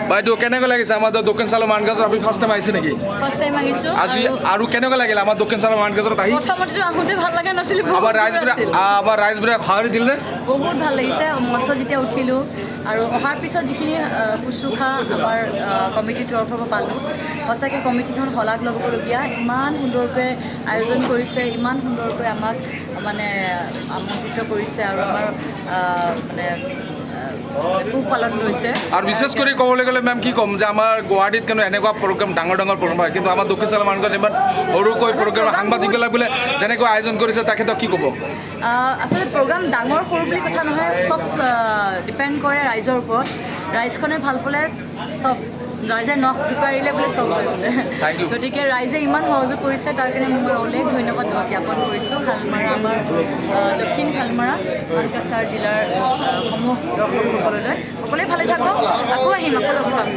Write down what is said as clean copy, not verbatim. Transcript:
বাইদেউ কেনেকৈ লাগিছে আমাৰ দক্ষিণ চালৰ মানগাজত আপুনি ফাৰ্ষ্ট টাইম আহিছে নেকি ফাৰ্ষ্ট টাইম আহিছোঁ আজি আৰু কেনেকৈ লাগিল আমাৰ দক্ষিণ চালৰ মানগাজত আহি প্ৰথমতেতো আহোঁতে ভাল লগা নাছিল আমাৰ ৰাইজবোৰে সঁহাৰি দিলে বহুত ভাল লাগিছে মঞ্চত যেতিয়া উঠিলোঁ আৰু অহাৰ পিছত যিখিনি শুশ্ৰূষা আমাৰ কমিটিৰ তৰফৰ পৰা পালোঁ সঁচাকৈ কমিটিখন শলাগ ল'বলগীয়া ইমান সুন্দৰকৈ আয়োজন কৰিছে ইমান সুন্দৰকৈ আমাক মানে আমন্ত্ৰিত কৰিছে আৰু আমাৰ মানে পোহপালন লৈছে আৰু বিশেষ কৰি ক'বলৈ গ'লে মেম কি ক'ম যে আমাৰ গুৱাহাটীত কিন্তু এনেকুৱা প্ৰগ্ৰেম ডাঙৰ প্ৰগ্ৰেম হয় কিন্তু আমাৰ দক্ষিণ চালৰ মানুহজন ইমান সৰুকৈ প্ৰগ্ৰেম সাংবাদিকবিলাক বোলে যেনেকৈ আয়োজন কৰিছে তেখেতক কি ক'ব আচলতে প্ৰগ্ৰাম ডাঙৰ সৰু বুলি কথা নহয় চব ডিপেণ্ড কৰে ৰাইজৰ ওপৰত ৰাইজখনে ভাল পালে চব ৰাইজে নখ জোকাৰিলে বোলে চব হৈ বোলে গতিকে ৰাইজে ইমান সহযোগ কৰিছে তাৰ কাৰণে মই অলেখ ধন্যবাদ জ্ঞাপন কৰিছোঁ শালমাৰা আমাৰ দক্ষিণ শালমাৰা মানকাছাৰ জিলাৰ সমূহ দৰ্শকসকললৈ সকলোৱে ভালে থাকক আকৌ আহিম আকৌ লগ পাম